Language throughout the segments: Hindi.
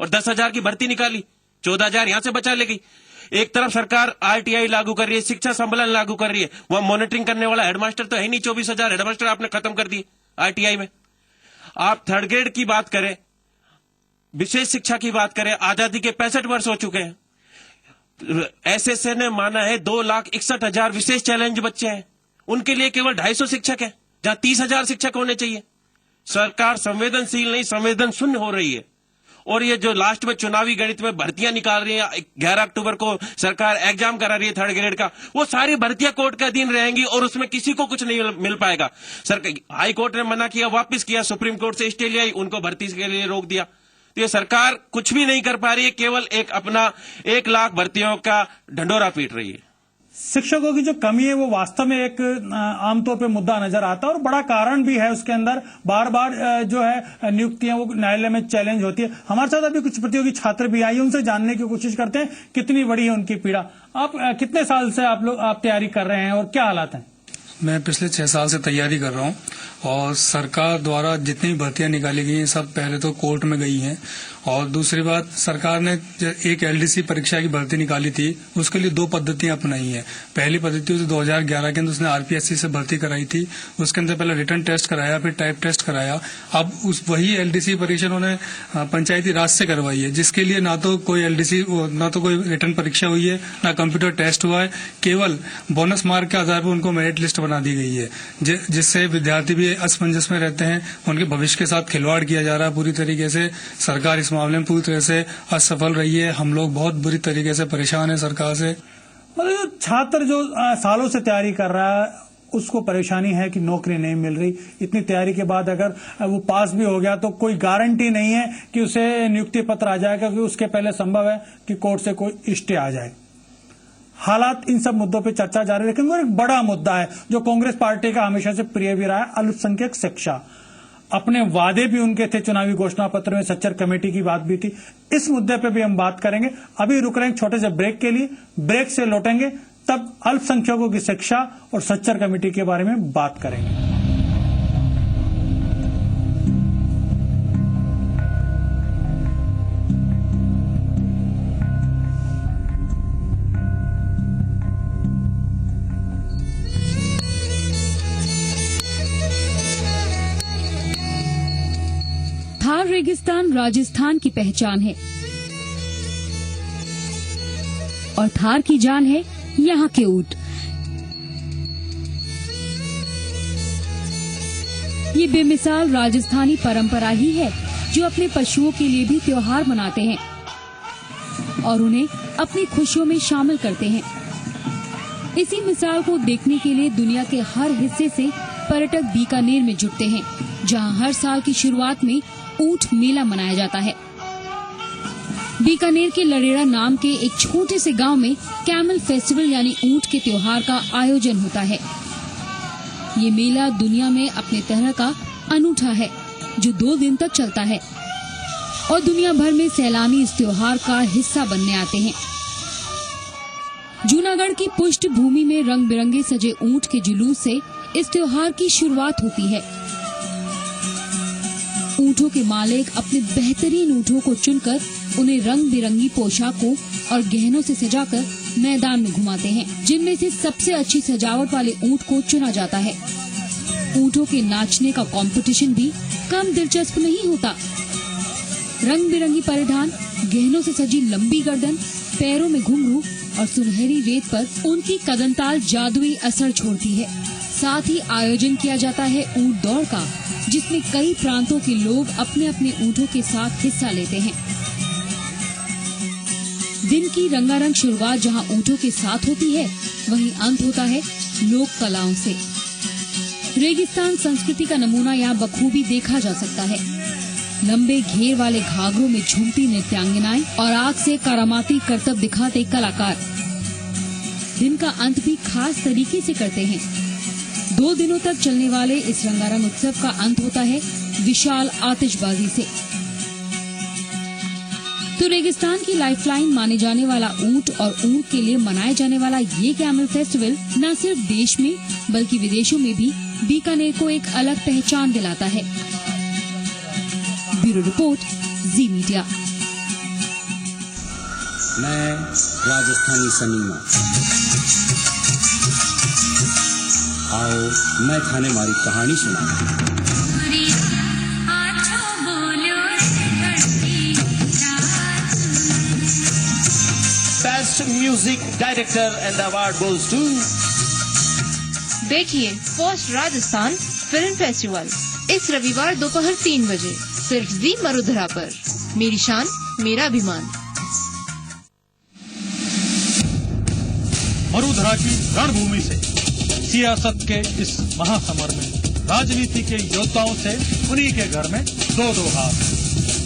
और 10,000 की भर्ती निकाली, 14,000 यहां से बचा ले गई। एक तरफ सरकार आरटीआई लागू कर रही है, शिक्षा संबलन लागू कर रही है, वहां मॉनिटरिंग करने वाला हेडमास्टर तो है नहीं। 24,000 हेडमास्टर आपने खत्म कर दिए आरटीआई में। आप थर्ड ग्रेड की बात करें, विशेष शिक्षा की बात करें, आजादी के 65 वर्ष हो चुके हैं। एसएसए ने माना है 2,61,000 विशेष चैलेंज बच्चे हैं, उनके लिए केवल 250 शिक्षक हैं, जहां 30,000 शिक्षक होने चाहिए। सरकार संवेदनशील नहीं, संवेदन शून्य हो रही है। और ये जो लास्ट में चुनावी गणित में भर्तियां निकाल रही है, 11 अक्टूबर को सरकार एग्जाम करा रही है थर्ड ग्रेड का, वो सारी भर्तियां कोर्ट के अधीन रहेंगी और उसमें किसी को कुछ नहीं मिल पाएगा। हाई कोर्ट ने मना किया, वापस किया, सुप्रीम कोर्ट से स्टे ले आई, उनको भर्ती के लिए रोक दिया। तो ये सरकार कुछ भी नहीं कर पा रही है, केवल एक अपना 1 लाख भर्तियों का ढंढोरा पीट रही है। शिक्षकों की जो कमी है वो वास्तव में एक आमतौर पे मुद्दा नजर आता है और बड़ा कारण भी है उसके अंदर। बार बार जो है नियुक्तियां वो न्यायालय में चैलेंज होती है। हमारे साथ अभी कुछ प्रतियोगी छात्र भी आए, उनसे जानने की कोशिश करते हैं कितनी बड़ी है उनकी पीड़ा। आप कितने साल से आप तैयारी कर रहे हैं और क्या हालात हैं? मैं पिछले 6 साल से तैयारी कर रहा हूँ और सरकार द्वारा जितनी भर्तियां निकाली गई हैं सब पहले तो कोर्ट में गई हैं। और दूसरी बात, सरकार ने एक एलडीसी परीक्षा की भर्ती निकाली थी, उसके लिए 2 पद्धतियां अपनाई हैं। पहली पद्धति 2011 के अंदर उसने आरपीएससी से भर्ती कराई थी, उसके अंदर पहले रिटन टेस्ट कराया, फिर टाइप टेस्ट कराया। अब वही एलडीसी परीक्षा उन्होंने पंचायती राज से करवाई है, जिसके लिए ना तो कोई एलडीसी ना तो कोई रिटन परीक्षा हुई है, ना कंप्यूटर टेस्ट हुआ है। केवल बोनस मार्क के आधार पर उनको मेरिट लिस्ट बना दी गई है, जिससे विद्यार्थी भी असमंजस में रहते हैं। उनके भविष्य के साथ खिलवाड़ किया जा रहा है पूरी तरीके से। सरकार इस मामले में पूरी तरह से असफल रही है। हम लोग बहुत बुरी तरीके से परेशान हैं सरकार से। मतलब छात्र जो सालों से तैयारी कर रहा है उसको परेशानी है कि नौकरी नहीं मिल रही। इतनी तैयारी के बाद अगर वो पास भी हो गया तो कोई गारंटी नहीं है कि उसे नियुक्ति पत्र आ जाएगा, क्योंकि उसके पहले संभव है कि कोर्ट से कोई स्टे आ जाए। हालात, इन सब मुद्दों पे चर्चा जारी, लेकिन वो एक बड़ा मुद्दा है जो कांग्रेस पार्टी का हमेशा से प्रिय भी रहा है, अल्पसंख्यक शिक्षा। अपने वादे भी उनके थे चुनावी घोषणा पत्र में, सच्चर कमेटी की बात भी थी। इस मुद्दे पे भी हम बात करेंगे। अभी रुक रहे हैं छोटे से ब्रेक के लिए, ब्रेक से लौटेंगे तब अल्पसंख्यकों की शिक्षा और सच्चर कमेटी के बारे में बात करेंगे। थार रेगिस्तान राजस्थान की पहचान है और थार की जान है यहाँ के ऊंट। ये बेमिसाल राजस्थानी परंपरा ही है जो अपने पशुओं के लिए भी त्योहार मनाते हैं और उन्हें अपनी खुशियों में शामिल करते हैं। इसी मिसाल को देखने के लिए दुनिया के हर हिस्से से पर्यटक बीकानेर में जुटते हैं, जहाँ हर साल की शुरुआत में ऊंट मेला मनाया जाता है। बीकानेर के लड़ेड़ा नाम के एक छोटे से गांव में कैमल फेस्टिवल यानी ऊंट के त्योहार का आयोजन होता है। ये मेला दुनिया में अपने तरह का अनूठा है जो 2 दिन तक चलता है और दुनिया भर में सैलानी इस त्योहार का हिस्सा बनने आते हैं। जूनागढ़ की पुष्ट भूमि में रंग बिरंगे सजे ऊंट के जुलूस से इस त्योहार की शुरुआत होती है। ऊँटों के मालिक अपने बेहतरीन ऊँटों को चुनकर उन्हें रंग बिरंगी पोशाकों और गहनों से सजाकर मैदान में घुमाते हैं, जिनमें से सबसे अच्छी सजावट वाले ऊँट को चुना जाता है। ऊँटों के नाचने का कंपटीशन भी कम दिलचस्प नहीं होता। रंग बिरंगी परिधान, गहनों से सजी लंबी गर्दन, पैरों में घुंघरू और सुनहरी रेत पर उनकी कदमताल जादुई असर छोड़ती है। साथ ही आयोजन किया जाता है ऊँट दौड़ का, जिसमें कई प्रांतों के लोग अपने अपने ऊँटों के साथ हिस्सा लेते हैं। दिन की रंगारंग शुरुआत जहां ऊँटों के साथ होती है, वहीं अंत होता है लोक कलाओं से। रेगिस्तान संस्कृति का नमूना यहाँ बखूबी देखा जा सकता है। लंबे घेर वाले घाघरों में झूमती नृत्यांगनाएं और आग से करामाती करतब दिखाते कलाकार दिन का अंत भी खास तरीके से करते हैं। 2 दिनों तक चलने वाले इस रंगारंग उत्सव का अंत होता है विशाल आतिशबाजी से। तो रेगिस्तान की लाइफलाइन माने जाने वाला ऊंट और ऊंट के लिए मनाए जाने वाला ये कैमल फेस्टिवल न सिर्फ देश में बल्कि विदेशों में भी बीकानेर को एक अलग पहचान दिलाता है। Bureau report, Zee Media. मैं राजस्थानी सनीमा। आओ मैं थाने मारी कहानी सुनाऊं। Best music director and award goes to. देखिए फर्स्ट राजस्थान फिल्म फेस्टिवल इस रविवार दोपहर 3 बजे सिर्फ जी मरुधरा पर। मेरी शान मेरा अभिमान। मरुधरा की रणभूमि से सियासत के इस महासमर में राजनीति के योद्धाओं से उन्हीं के घर में दो दो हाथ।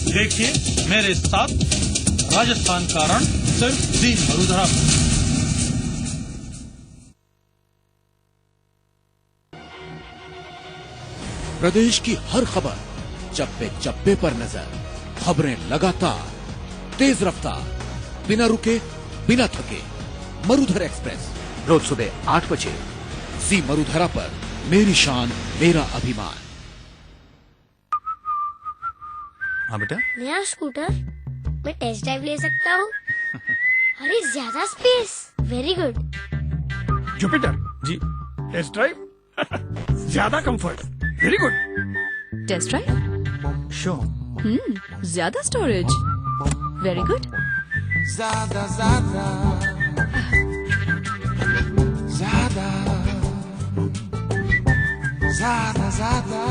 देखिए मेरे साथ राजस्थान का रण सिर्फ जी मरुधरा पर। प्रदेश की हर खबर चप्पे चप्पे पर नजर, खबरें लगातार, तेज रफ्तार, बिना रुके बिना थके। मरुधर एक्सप्रेस रोज सुबह 8 बजे जी मरुधरा पर। मेरी शान मेरा अभिमान। हाँ बेटा, नया स्कूटर मैं टेस्ट ड्राइव ले सकता हूँ? अरे ज्यादा space, very good. Jupiter ji, test drive ज्यादा comfort, very good. Test drive sure. ज्यादा स्टोरेज, वेरी गुड। ज्यादा ज्यादा ज्यादा ज्यादा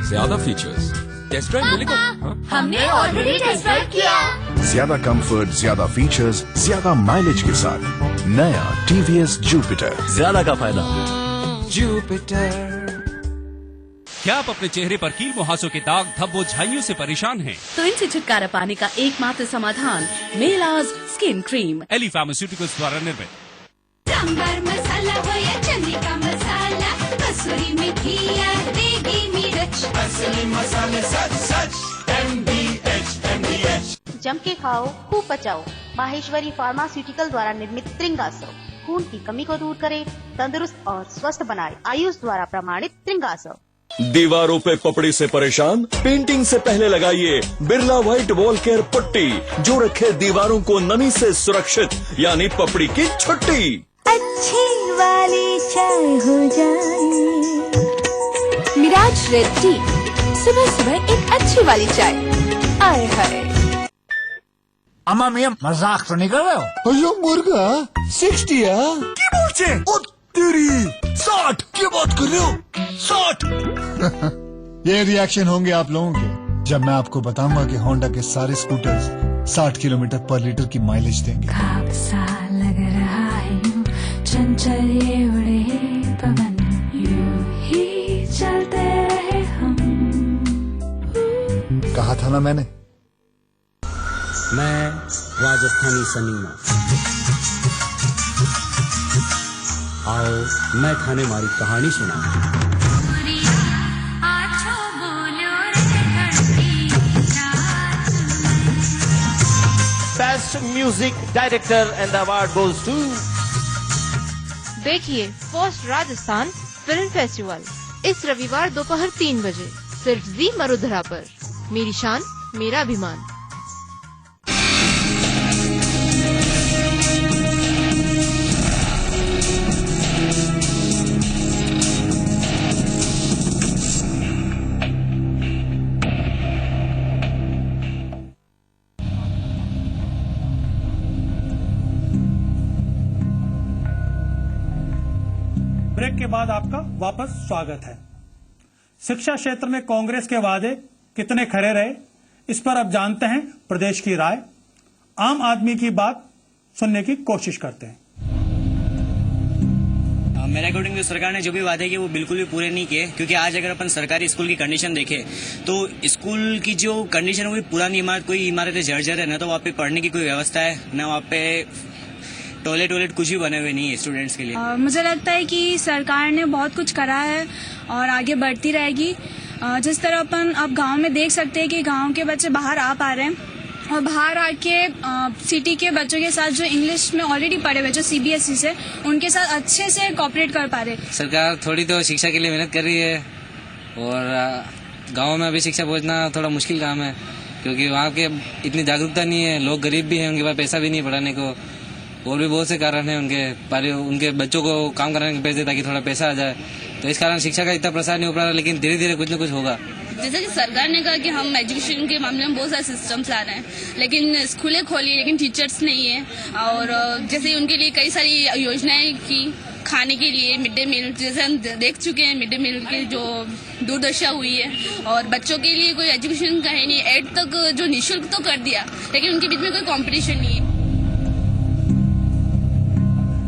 ज्यादा फीचर्स, टेस्ट ड्राइव मिलेगा। हमने ऑलरेडी टेस्ट ड्राइव किया। ज्यादा कंफर्ट, ज्यादा फीचर्स, ज्यादा माइलेज के साथ नया टीवीएस जुपिटर। ज्यादा का फायदा। जुपिटर। क्या आप अपने चेहरे पर कील मुहासों के दाग धब्बों झाइयों से परेशान हैं? तो इनसे छुटकारा पाने का एकमात्र समाधान मेलाज स्किन क्रीम, एली फार्मास्यूटिकल्स द्वारा निर्मित। सांबर मसाला हो या चने का मसाला, कसूरी मेथी या देगी मिर्च, असली मसाले सच सच MDH। जम के खाओ खूब पचाओ। माहेश्वरी फार्मास्यूटिकल द्वारा निर्मित त्रिंगासव खून की कमी को दूर करे, तंदुरुस्त और स्वस्थ बनाए। आयुष द्वारा प्रमाणित त्रिंगासव। दीवारों पे पपड़ी से परेशान? पेंटिंग से पहले लगाइए बिरला व्हाइट वॉल केयर पट्टी, जो रखे दीवारों को नमी से सुरक्षित, यानी पपड़ी की छुट्टी। अच्छी वाली चाय हो जाए। मिराज रेड टी, सुबह सुबह एक अच्छी वाली चाय। आए हाय। अम्मा मियां मजाक तो नहीं कर रहे हो? अयो मुर्गा 60 की बोलचे? ओ तेरी 60 की बात कर रहे हो? 60। ये रिएक्शन होंगे आप लोगों के जब मैं आपको बताऊंगा कि होंडा के सारे स्कूटर्स 60 किलोमीटर पर लीटर की माइलेज देंगे। खाक सा लग रहा है यूं, चंचल ये उड़े पवन, यूं ही चलते रहे हम। कहा था ना मैंने। मैं राजस्थानी सनीमा। आओ मैं थाने मारी कहानी सुनाऊं। Best music director and award goes to. देखिए फर्स्ट राजस्थान फिल्म फेस्टिवल इस रविवार दोपहर 3 बजे सिर्फ जी मरुधरा पर। मेरी शान मेरा अभिमान। ब्रेक के बाद आपका वापस स्वागत है। शिक्षा क्षेत्र में कांग्रेस के वादे कितने खरे रहे, इस पर अब जानते हैं प्रदेश की राय। आम आदमी की बात सुनने की कोशिश करते हैं। मेरे अकॉर्डिंग सरकार ने जो भी वादे किए वो बिल्कुल भी पूरे नहीं किए, क्योंकि आज अगर अपन सरकारी स्कूल की कंडीशन देखें तो स्कूल की जो कंडीशन है वो पुरानी इमारत, कोई इमारतें जर्जर है, ना तो वहाँ पे पढ़ने की कोई व्यवस्था है, ना वहाँ पे टॉयलेट कुछ भी बने हुए नहीं है स्टूडेंट्स के लिए। मुझे लगता है कि सरकार ने बहुत कुछ करा है और आगे बढ़ती रहेगी। जिस तरह अपन अब गांव में देख सकते हैं कि गांव के बच्चे बाहर आ पा रहे हैं और बाहर आके सिटी के बच्चों के साथ जो इंग्लिश में ऑलरेडी पढ़े हुए जो CBSE से, उनके साथ अच्छे से कोऑपरेट कर पा रहे। सरकार थोड़ी तो शिक्षा के लिए मेहनत कर रही है और गाँव में अभी शिक्षा पहुँचना थोड़ा मुश्किल काम है, क्योंकि वहाँ के इतनी जागरूकता नहीं है, लोग गरीब भी हैं, उनके पास पैसा भी नहीं पढ़ाने को, और भी बहुत से कारण हैं उनके बच्चों को काम कराने के पैसे ताकि थोड़ा पैसा आ जाए, तो इस कारण शिक्षा का इतना प्रसार नहीं हो पा रहा, लेकिन धीरे धीरे कुछ न कुछ होगा। जैसे कि सरकार ने कहा कि हम एजुकेशन के मामले में बहुत सारे सिस्टम्स ला रहे हैं, लेकिन स्कूलें खोली लेकिन टीचर्स नहीं है, और जैसे उनके लिए कई सारी योजनाएं की खाने के लिए, मिड डे मील जैसे हम देख चुके हैं, मिड डे मील की जो दुर्दशा हुई है, और बच्चों के लिए कोई एजुकेशन का है नहीं, 8 तक जो निःशुल्क तो कर दिया लेकिन उनके बीच में कोई कंपटीशन नहीं है।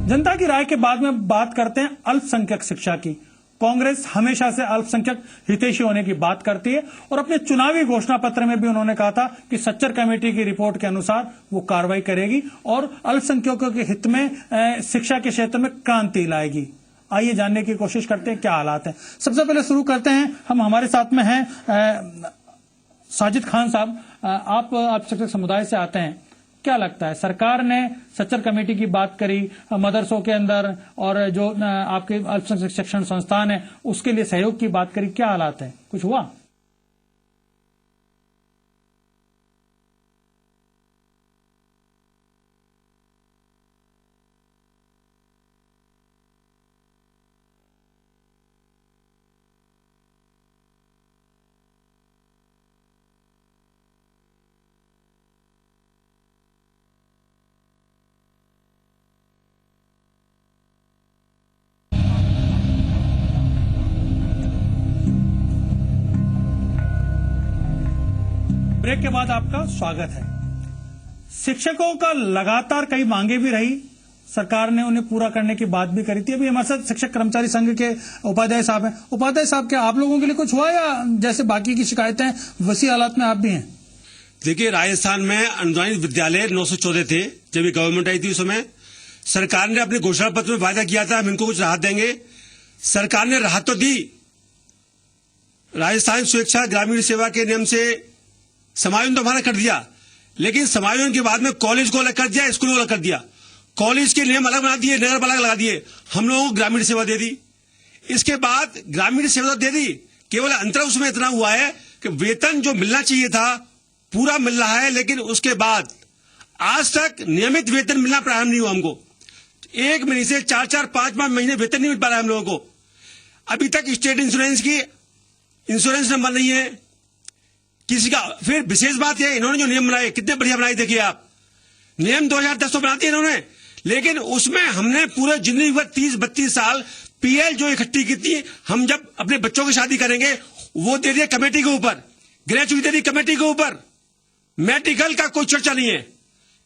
जनता की राय के बाद में बात करते हैं अल्पसंख्यक शिक्षा की। कांग्रेस हमेशा से अल्पसंख्यक हितैषी होने की बात करती है और अपने चुनावी घोषणा पत्र में भी उन्होंने कहा था कि सच्चर कमेटी की रिपोर्ट के अनुसार वो कार्रवाई करेगी और अल्पसंख्यकों के हित में शिक्षा के क्षेत्र में क्रांति लाएगी। आइए जानने की कोशिश करते हैं क्या हालात हैं। सबसे पहले शुरू करते हैं, हम हमारे साथ में हैं साजिद खान साहब, आप अल्पसंख्यक समुदाय से आते हैं, क्या लगता है सरकार ने सच्चर कमेटी की बात करी मदरसों के अंदर और जो आपके अल्पसंख्यक शिक्षण संस्थान है उसके लिए सहयोग की बात करी, क्या हालात है, कुछ हुआ? ब्रेक के बाद आपका स्वागत है। शिक्षकों का लगातार कई मांगे भी रही, सरकार ने उन्हें पूरा करने की बात भी करी थी। अभी हमारे साथ शिक्षक कर्मचारी संघ के उपाध्याय साहब हैं। उपाध्याय साहब, क्या आप लोगों के लिए कुछ हुआ या जैसे बाकी की शिकायतें वैसी हालात में आप भी हैं? देखिए, राजस्थान में अनुदानित विद्यालय 914 थे जब ये गवर्नमेंट आई थी। उस समय सरकार ने अपने घोषणा पत्र में वायदा किया था हम इनको कुछ राहत देंगे। सरकार ने राहत तो दी, राजस्थान स्वेच्छा ग्रामीण सेवा के नियम से समायोजन तो हमारा कर दिया, लेकिन समायोजन के बाद में कॉलेज को अलग कर दिया, स्कूल को अलग कर दिया, कॉलेज के नियम अलग बना दिए, नगर अलग लगा दिए, हम लोगों को ग्रामीण सेवा दे दी। इसके बाद ग्रामीण सेवा दे दी, केवल अंतर उसमें इतना हुआ है कि वेतन जो मिलना चाहिए था पूरा मिल रहा है, लेकिन उसके बाद आज तक नियमित वेतन मिलना प्रारंभ नहीं हुआ। हमको 1 महीने से 4-4, 5-5 महीने वेतन नहीं मिल पा रहा है हम लोगों को। अभी तक स्टेट इंश्योरेंस की इंश्योरेंस नंबर नहीं है किसी का। फिर विशेष बात है, इन्होंने जो नियम बनाए कितने बढ़िया बनाए, देखिए आप, नियम 2010 तो बनाते हैं इन्होंने, लेकिन उसमें हमने पूरे जिंदगी भर 30-32 साल पीएल जो इकट्ठी की थी, हम जब अपने बच्चों की शादी करेंगे वो दे दिया कमेटी के ऊपर, ग्रेचुइटी दे दी कमेटी के ऊपर, मेडिकल का कोई चर्चा नहीं है।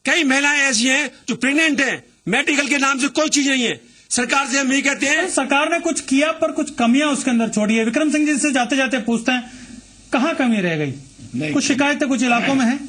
कई महिलाएं ऐसी हैं जो प्रेग्नेंट हैं, मेडिकल के नाम से कोई चीज नहीं है। सरकार से हम यही कहते हैं, सरकार ने कुछ किया पर कुछ कमियां उसके अंदर छोड़ी है। विक्रम सिंह जी से जाते जाते पूछते हैं, कहाँ कमी रह गई? कुछ शिकायतें कुछ इलाकों में है।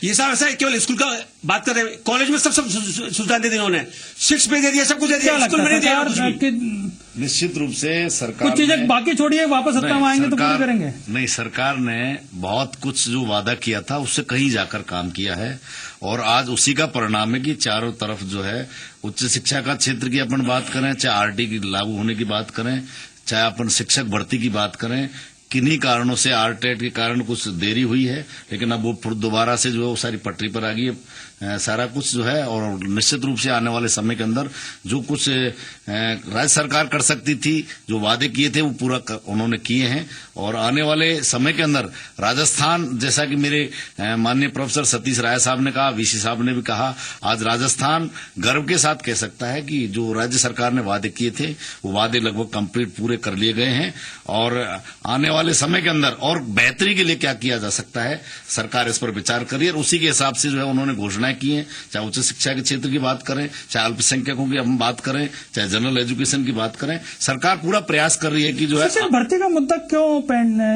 ये सब ऐसा है, केवल स्कूल का बात कर रहे हैं, कॉलेज में सब सुविधाएं दे दी उन्होंने, 6 पे दे दिया, सब कुछ दे दिया, स्कूल में नहीं दिया। निश्चित रूप से सरकार कुछ चीजें बाकी छोड़िए, वापस सत्ता में आएंगे तो पूरी करेंगे। नहीं, सरकार ने बहुत कुछ जो वादा किया था उससे कहीं जाकर काम किया है, और आज उसी का परिणाम है कि चारों तरफ जो है उच्च शिक्षा का क्षेत्र की अपन बात करें, चाहे आरटी की लागू होने की बात करें, चाहे अपन शिक्षक भर्ती की बात करें, किन्हीं कारणों से आरटेट के कारण कुछ देरी हुई है, लेकिन अब वो दोबारा से जो है वो सारी पटरी पर आ गई है सारा कुछ जो है। और निश्चित रूप से आने वाले समय के अंदर जो कुछ राज्य सरकार कर सकती थी, जो वादे किए थे वो पूरा उन्होंने किए हैं। और आने वाले समय के अंदर राजस्थान, जैसा कि मेरे माननीय प्रोफेसर सतीश राय साहब ने कहा, वीसी साहब ने भी कहा, आज राजस्थान गर्व के साथ कह सकता है कि जो राज्य सरकार ने वादे किए थे वो वादे लगभग कंप्लीट पूरे कर लिए गए हैं। और आने वाले समय के अंदर और बेहतरी के लिए क्या किया जा सकता है, सरकार इस पर विचार करिए, और उसी के हिसाब से जो है उन्होंने घोषणाएं की हैं। चाहे उच्च शिक्षा के क्षेत्र की बात करें, चाहे अल्पसंख्यकों की हम बात करें, चाहे जनरल एजुकेशन की बात करें, सरकार पूरा प्रयास कर रही है कि जो है। शिक्षक भर्ती का मुद्दा क्यों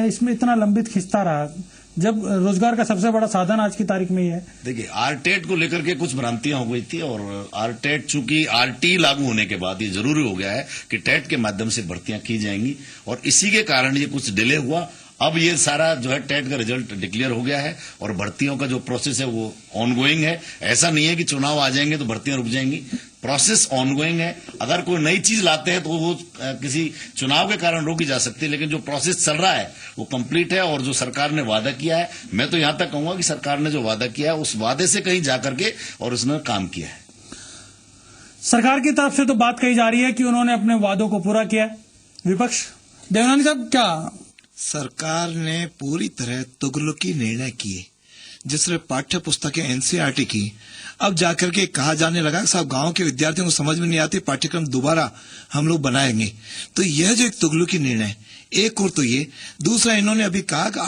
इसमें इतना लंबित खिंचता रहा, जब रोजगार का सबसे बड़ा साधन आज की तारीख में ही है? देखिए, आरटेट को लेकर के कुछ भ्रांतियां हो गई थी, और आरटेट चूंकि आरटी लागू होने के बाद ये जरूरी हो गया है कि टेट के माध्यम से भर्तियां की जाएंगी, और इसी के कारण ये कुछ डिले हुआ। अब ये सारा जो है टेट का रिजल्ट डिक्लेयर हो गया है और भर्तियों का जो प्रोसेस है वो ऑनगोइंग है। ऐसा नहीं है कि चुनाव आ जाएंगे तो भर्तियां रुक जाएंगी, प्रोसेस ऑनगोइंग है। अगर कोई नई चीज लाते हैं तो वो किसी चुनाव के कारण रोकी जा सकती है, लेकिन जो प्रोसेस चल रहा है वो कंप्लीट है। और जो सरकार ने वादा किया है, मैं तो यहां तक कहूंगा कि सरकार ने जो वादा किया है उस वादे से कहीं जाकर के और उसने काम किया है। सरकार की तरफ से तो बात कही जा रही है कि उन्होंने अपने वादों को पूरा किया है। विपक्ष देवनानी साहब, क्या सरकार ने पूरी तरह तुगलकी निर्णय किए, जिसमें पाठ्य पुस्तकें एनसीईआरटी की अब जाकर के कहा जाने लगा कि साहब गांव के विद्यार्थियों को समझ में नहीं आती, पाठ्यक्रम दोबारा हम लोग बनाएंगे। तो यह जो एक तुगलकी निर्णय, एक और तो ये, दूसरा इन्होंने अभी कहा कि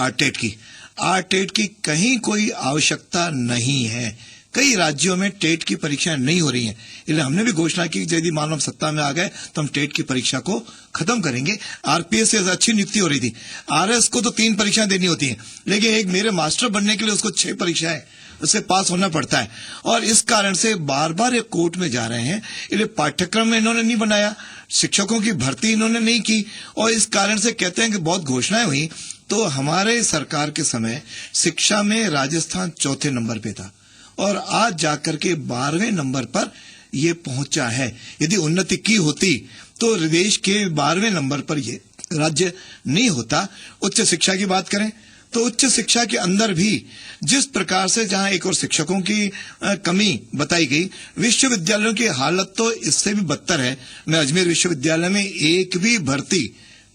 आरटेट की कहीं कोई आवश्यकता नहीं है। कई राज्यों में टेट की परीक्षाएं नहीं हो रही हैं, इसलिए हमने भी घोषणा की कि यदि मान लो हम सत्ता में आ गए तो हम टेट की परीक्षा को खत्म करेंगे। आरपीएस से अच्छी नियुक्ति हो रही थी, आरएस को तो 3 परीक्षाएं देनी होती हैं, लेकिन एक मेरे मास्टर बनने के लिए उसको 6 परीक्षाएं उससे पास होना पड़ता है। और इस कारण से बार बार ये कोर्ट में जा रहे हैं। इसलिए पाठ्यक्रम में इन्होंने नहीं बनाया, शिक्षकों की भर्ती इन्होंने नहीं की, और इस कारण से कहते हैं कि बहुत घोषणाएं हुई। तो हमारे सरकार के समय शिक्षा में राजस्थान 4थे नंबर पे था और आज जाकर के 12वें नंबर पर ये पहुंचा है। यदि उन्नति की होती तो देश के 12वें नंबर पर ये राज्य नहीं होता। उच्च शिक्षा की बात करें तो उच्च शिक्षा के अंदर भी जिस प्रकार से जहां एक और शिक्षकों की कमी बताई गई, विश्वविद्यालयों की हालत तो इससे भी बदतर है। मैं अजमेर विश्वविद्यालय में एक भी भर्ती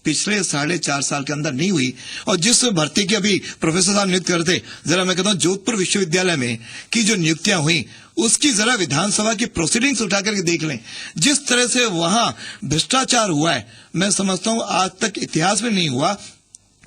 पिछले 4.5 साल के अंदर नहीं हुई, और जिस भर्ती की अभी प्रोफेसर साहब नियुक्त करते, जरा मैं कहता हूं जोधपुर विश्वविद्यालय में की जो नियुक्तियां हुई उसकी जरा विधानसभा की प्रोसीडिंग्स उठा करके देख लें। जिस तरह से वहां भ्रष्टाचार हुआ है, मैं समझता हूं आज तक इतिहास में नहीं हुआ।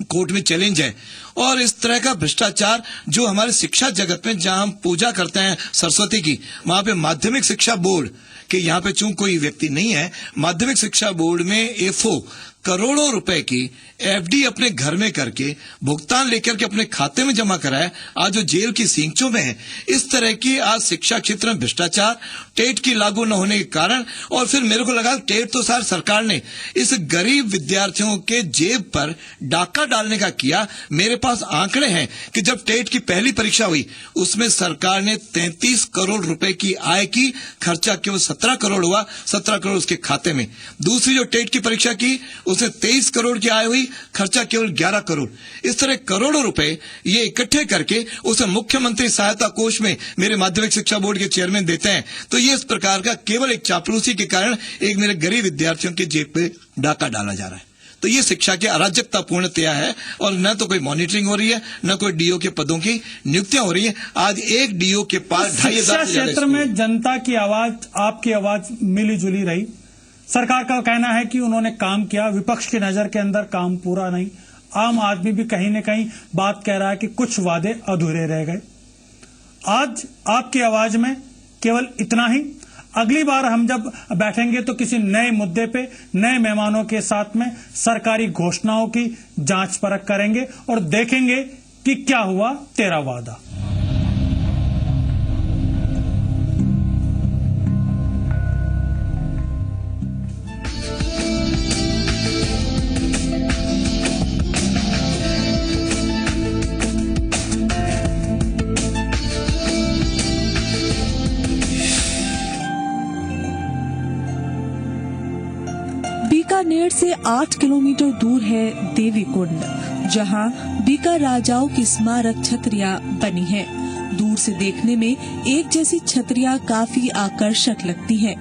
कोर्ट में चैलेंज है। और इस तरह का भ्रष्टाचार जो हमारे शिक्षा जगत में, जहां हम पूजा करते हैं सरस्वती की, वहां पे माध्यमिक शिक्षा बोर्ड कि यहाँ पे चूंकि कोई व्यक्ति नहीं है, माध्यमिक शिक्षा बोर्ड में एफओ करोड़ों रुपए की एफडी अपने घर में करके भुगतान लेकर के अपने खाते में जमा कराया, आज जो जेल की सींचों में है। इस तरह की आज शिक्षा क्षेत्र में भ्रष्टाचार, टेट की लागू न होने के कारण, और फिर मेरे को लगा टेट तो सार सरकार ने इस गरीब विद्यार्थियों के जेब पर डाका डालने का किया। मेरे पास आंकड़े हैं कि जब टेट की पहली परीक्षा हुई उसमें सरकार ने 33 करोड़ रुपए की आय की, खर्चा केवल 17 करोड़ हुआ, 17 करोड़ उसके खाते में। दूसरी जो टेट की परीक्षा की उसमें 23 करोड़ की आय हुई, खर्चा केवल 11 करोड़। इस तरह करोड़ों रुपए ये इकट्ठे करके उसे मुख्यमंत्री सहायता कोष में मेरे माध्यमिक शिक्षा बोर्ड के चेयरमैन देते हैं। तो ये इस प्रकार का केवल एक चापलूसी के कारण एक मेरे गरीब विद्यार्थियों के जेब पे डाका डाला जा रहा है। तो ये शिक्षा की अराजकतापूर्णतया है, और न तो कोई मॉनिटरिंग हो रही है, न कोई डीओ के पदों की नियुक्तियां हो रही है। आज एक डीओ के पास 2,500 क्षेत्र में जनता की आवाज, आपकी आवाज मिली जुली रही। सरकार का कहना है कि उन्होंने काम किया, विपक्ष की नजर के अंदर काम पूरा नहीं। आम आदमी भी कहीं न कहीं बात कह रहा है कि कुछ वादे अधूरे रह गए। आज आपकी आवाज में केवल इतना ही। अगली बार हम जब बैठेंगे तो किसी नए मुद्दे पे नए मेहमानों के साथ में सरकारी घोषणाओं की जांच परख करेंगे और देखेंगे कि क्या हुआ तेरा वादा। बीकानेर से 8 किलोमीटर दूर है देवी कुंड, जहां बीका राजाओं की स्मारक छतरियां बनी हैं। दूर से देखने में एक जैसी छतरियां काफी आकर्षक लगती हैं।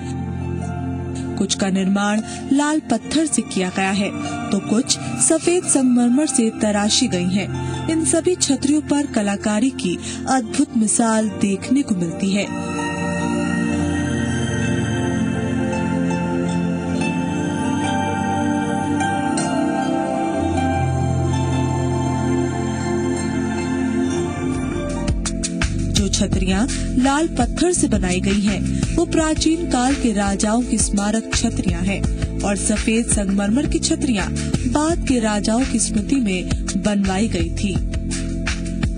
कुछ का निर्माण लाल पत्थर से किया गया है तो कुछ सफेद संगमरमर से तराशी गई हैं। इन सभी छतरियों पर कलाकारी की अद्भुत मिसाल देखने को मिलती है। छतरियां लाल पत्थर से बनाई गई हैं। वो प्राचीन काल के राजाओं की स्मारक छतरियां हैं और सफेद संगमरमर की छतरियां बाद के राजाओं की स्मृति में बनवाई गई थी।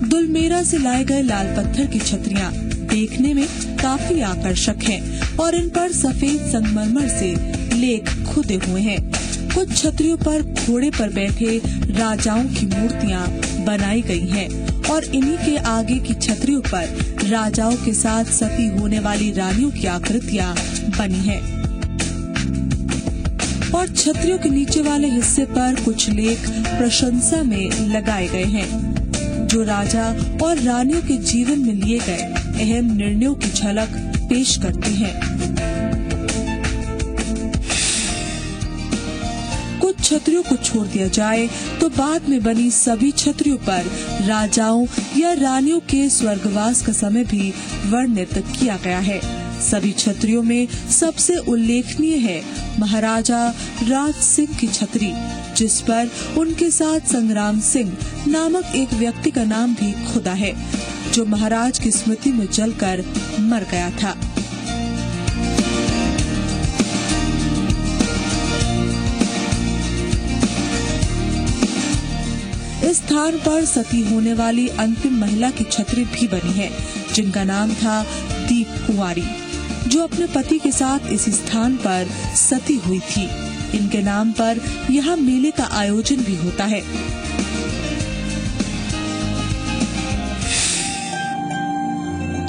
दुलमेरा से लाए गए लाल पत्थर की छतरियां देखने में काफी आकर्षक हैं और इन पर सफेद संगमरमर से लेख खुदे हुए हैं। कुछ छतरियों पर घोड़े पर बैठे राजाओं की मूर्तियां बनाई गई हैं और इन्हीं के आगे की छतरियों पर राजाओं के साथ सती होने वाली रानियों की आकृतियां बनी हैं। और छतरियों के नीचे वाले हिस्से पर कुछ लेख प्रशंसा में लगाए गए हैं जो राजा और रानियों के जीवन में लिए गए अहम निर्णयों की झलक पेश करते हैं। कुछ छतरियों को छोड़ दिया जाए तो बाद में बनी सभी छतरियों पर राजाओं या रानियों के स्वर्गवास का समय भी वर्णित किया गया है। सभी छतरियों में सबसे उल्लेखनीय है महाराजा राज सिंह की छतरी, जिस पर उनके साथ संग्राम सिंह नामक एक व्यक्ति का नाम भी खुदा है, जो महाराज की स्मृति में जलकर मर गया था। इस स्थान पर सती होने वाली अंतिम महिला की छतरी भी बनी है, जिनका नाम था दीप कुंवारी, जो अपने पति के साथ इसी स्थान पर सती हुई थी। इनके नाम पर यहाँ मेले का आयोजन भी होता है।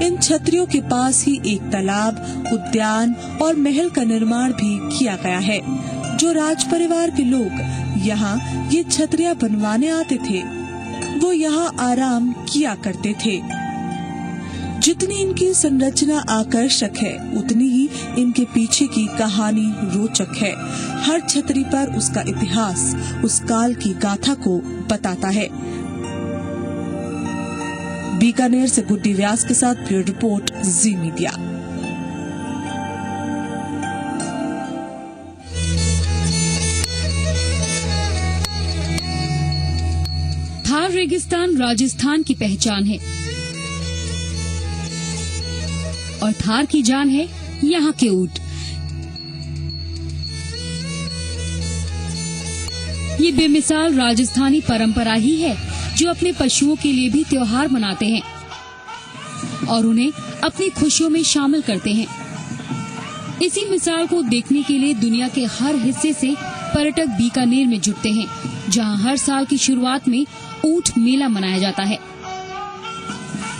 इन छतरियों के पास ही एक तालाब, उद्यान और महल का निर्माण भी किया गया है। जो राज परिवार के लोग यहाँ ये छतरियां बनवाने आते थे, वो यहाँ आराम किया करते थे। जितनी इनकी संरचना आकर्षक है, उतनी ही इनके पीछे की कहानी रोचक है। हर छतरी पर उसका इतिहास उस काल की गाथा को बताता है। बीकानेर से गुड्डी व्यास के साथ bureau report, Zee media. Thar रेगिस्तान राजस्थान की पहचान है और थार की जान है यहाँ के ऊंट। ये बेमिसाल राजस्थानी परंपरा ही है जो अपने पशुओं के लिए भी त्योहार मनाते हैं और उन्हें अपनी खुशियों में शामिल करते हैं। इसी मिसाल को देखने के लिए दुनिया के हर हिस्से से पर्यटक बीकानेर में जुटते हैं, जहां हर साल की शुरुआत में ऊंट मेला मनाया जाता है।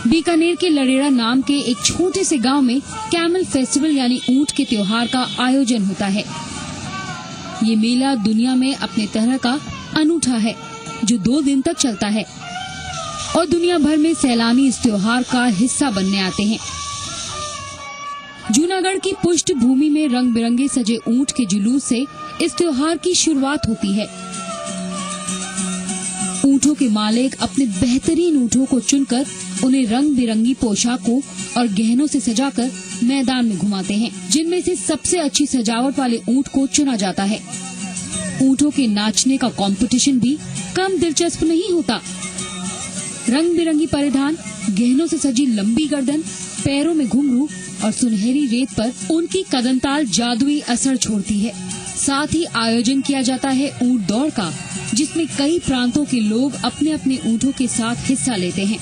बीकानेर के लड़ेड़ा नाम के एक छोटे से गांव में कैमल फेस्टिवल यानी ऊंट के त्योहार का आयोजन होता है। ये मेला दुनिया में अपने तरह का अनूठा है, जो 2 दिन तक चलता है और दुनिया भर में सैलानी इस त्योहार का हिस्सा बनने आते हैं। जूनागढ़ की पुष्ट भूमि में रंग बिरंगे सजे ऊंट के जुलूस से इस त्योहार की शुरुआत होती है। ऊँटों के मालिक अपने बेहतरीन ऊँटों को चुनकर उन्हें रंग बिरंगी पोशाकों और गहनों से सजाकर मैदान में घुमाते हैं, जिनमें से सबसे अच्छी सजावट वाले ऊँट को चुना जाता है। ऊँटों के नाचने का कंपटीशन भी कम दिलचस्प नहीं होता। रंग बिरंगी परिधान, गहनों से सजी लंबी गर्दन, पैरों में घुंघरू और सुनहरी रेत पर उनकी कदमताल जादुई असर छोड़ती है। साथ ही आयोजन किया जाता है ऊँट दौड़ का, जिसमें कई प्रांतों के लोग अपने अपने ऊँटों के साथ हिस्सा लेते हैं।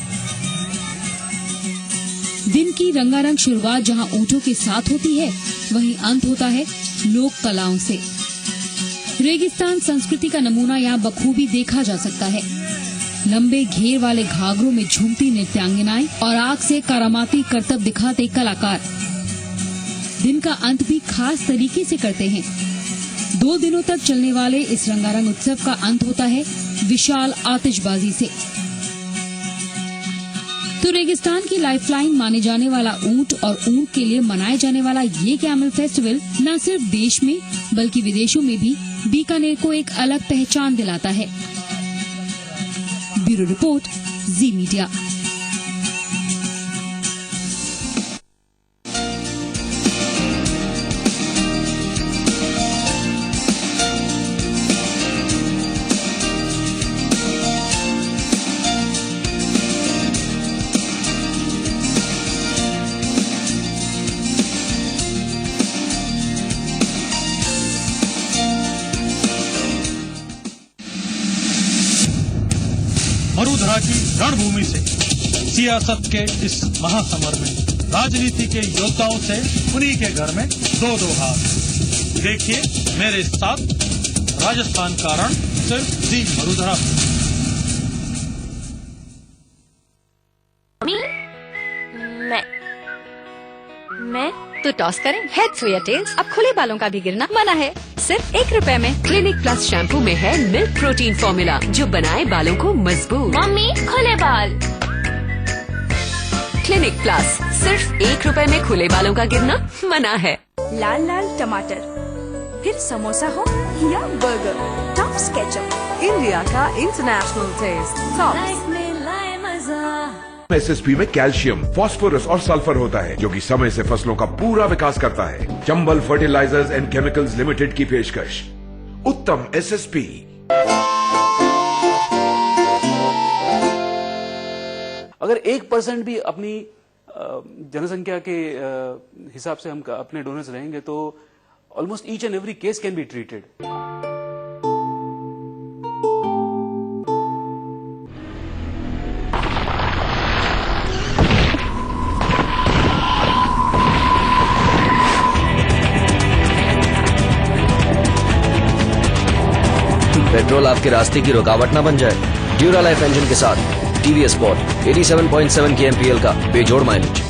दिन की रंगारंग शुरुआत जहां ऊँटों के साथ होती है, वहीं अंत होता है लोक कलाओं से। रेगिस्तान संस्कृति का नमूना यहाँ बखूबी देखा जा सकता है। लंबे घेर वाले घाघरों में झूमती नृत्यांगनाएं और आग से करामाती करतब दिखाते कलाकार दिन का अंत भी खास तरीके से करते हैं। 2 दिनों तक चलने वाले इस रंगारंग उत्सव का अंत होता है विशाल आतिशबाजी से। तो रेगिस्तान की लाइफलाइन माने जाने वाला ऊंट और ऊंट के लिए मनाए जाने वाला ये कैमल फेस्टिवल न सिर्फ देश में बल्कि विदेशों में भी बीकानेर को एक अलग पहचान दिलाता है। Bureau report, Zee media. Marudhara की रणभूमि से सियासत के इस महासमर में राजनीति के योद्धाओं से उन्हीं के घर में 2-2 हाथ। देखिए मेरे साथ राजस्थान का रण सिर्फ जी मरुधरा। मैं तो टॉस करें हेड्स या टेल्स। अब खुले बालों का भी गिरना मना है, सिर्फ 1 रुपए में। क्लिनिक प्लस शैम्पू में है मिल्क प्रोटीन फॉर्मूला जो बनाए बालों को मजबूत। मम्मी खुले बाल। क्लिनिक प्लस, सिर्फ 1 रुपए में खुले बालों का गिरना मना है। लाल लाल टमाटर, फिर समोसा हो या बर्गर, टॉप्स केचप, इंडिया का इंटरनेशनल टेस्ट। टॉप्स एसएसपी में कैल्शियम, फास्फोरस और सल्फर होता है जो कि समय से फसलों का पूरा विकास करता है। Chambal Fertilisers and Chemicals Limited की पेशकश उत्तम एसएसपी। अगर 1% भी अपनी जनसंख्या के हिसाब से हम अपने डोनर्स रहेंगे तो almost each and every case can be treated. Petrol आपके रास्ते की रुकावट ना बन जाए। ड्यूरा लाइफ इंजन के साथ टीवीएस स्पॉट 87.7 kmpl का बेजोड़ माइलेज।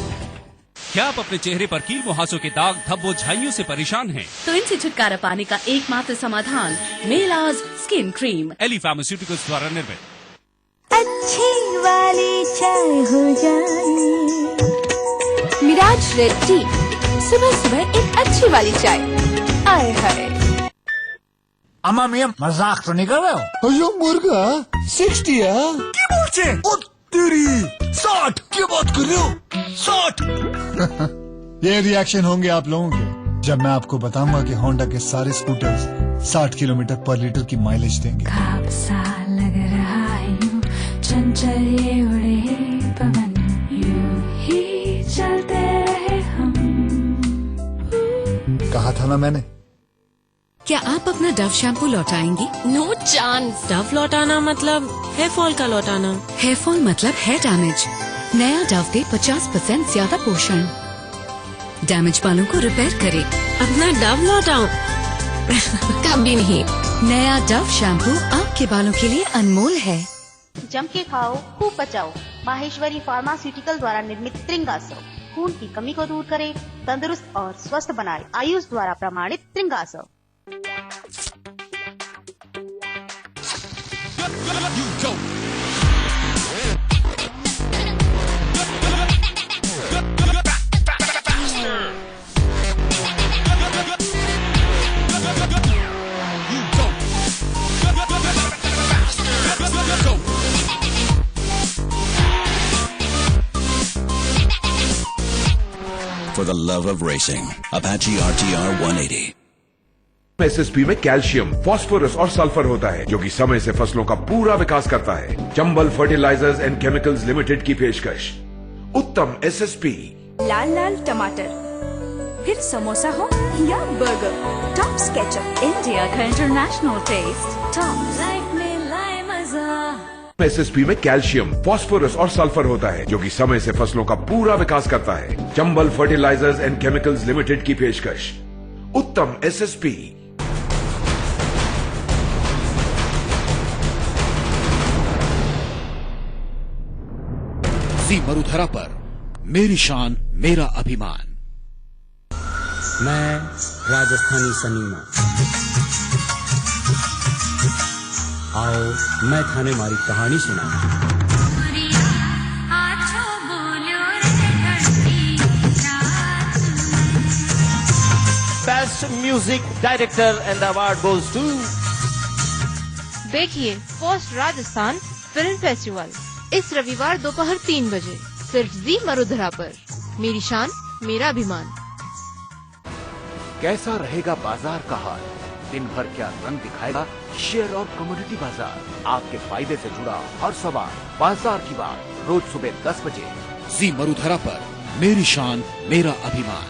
क्या आप अपने चेहरे पर कील मुहासों के दाग धब्बों झाइयों से परेशान हैं? तो इनसे छुटकारा पाने का एकमात्र समाधान मेलाज स्किन क्रीम, एली फार्मास्यूटिकल्स द्वारा निर्मित। अच्छी वाली चाय हो जाए। मिराज रेड टी, सुबह सुबह एक अच्छी वाली चाय। आए हाय। अम्मा मियां मजाक तो नहीं कर रहे हो? अयो मुर्गा 60 क्या बोलते? ओ तेरी 60 क्या बात कर रहे हो? 60 ये रिएक्शन होंगे आप लोगों के जब मैं आपको बताऊंगा कि होंडा के सारे स्कूटर्स 60 किलोमीटर पर लीटर की माइलेज देंगे। खाब सा लग रहा है यूं, चंचल ये उड़े पवन, यूं ही चलते रहे हम। कहा था ना मैंने। क्या आप अपना डव शैम्पू लौटाएंगी? No chance. डव लौटाना मतलब हेयर फॉल का लौटाना। हेयर फॉल मतलब हेयर डैमेज। नया डव दे 50% ज्यादा पोषण, डैमेज बालों को रिपेयर करे। अपना डव लौटाओ? कभी नहीं। नया डव शैम्पू आपके बालों के लिए अनमोल है। जम के खाओ, खूब बचाओ। माहेश्वरी फार्मास्यूटिकल द्वारा निर्मित त्रिंगासव खून की कमी को दूर करे, तंदुरुस्त और स्वस्थ बनाए। आयुष द्वारा प्रमाणित त्रिंगासव। For the love of racing, Apache RTR 180. SSP में कैल्शियम, फास्फोरस और सल्फर होता है जो कि समय से फसलों का पूरा विकास करता है। Chambal Fertilisers and Chemicals Limited की पेशकश उत्तम एसएसपी। लाल लाल टमाटर, फिर समोसा हो या बर्गर, टॉप्स केचप, इंडिया का इंटरनेशनल टेस्ट। टॉप्स लाइफ में लाए मजा। एसएसपी में कैल्शियम, फास्फोरस और सल्फर होता है जो कि समय से फसलों का पूरा विकास करता है। Chambal Fertilisers and Chemicals Limited की पेशकश उत्तम एसएसपी। जी मरुधरा पर मेरी शान मेरा अभिमान। मैं राजस्थानी सनीमा। आओ मैं थाने मारी कहानी सुना। Best Music Director and the award goes to। देखिए फर्स्ट राजस्थान फिल्म फेस्टिवल इस रविवार दोपहर 3 बजे सिर्फ जी मरुधरा पर। मेरी शान मेरा अभिमान। कैसा रहेगा बाजार का हाल? दिन भर क्या रंग दिखाएगा शेयर और कमोडिटी बाजार? आपके फायदे से जुड़ा हर सवाल, बाजार की बात, रोज सुबह 10 बजे जी मरुधरा पर। मेरी शान मेरा अभिमान।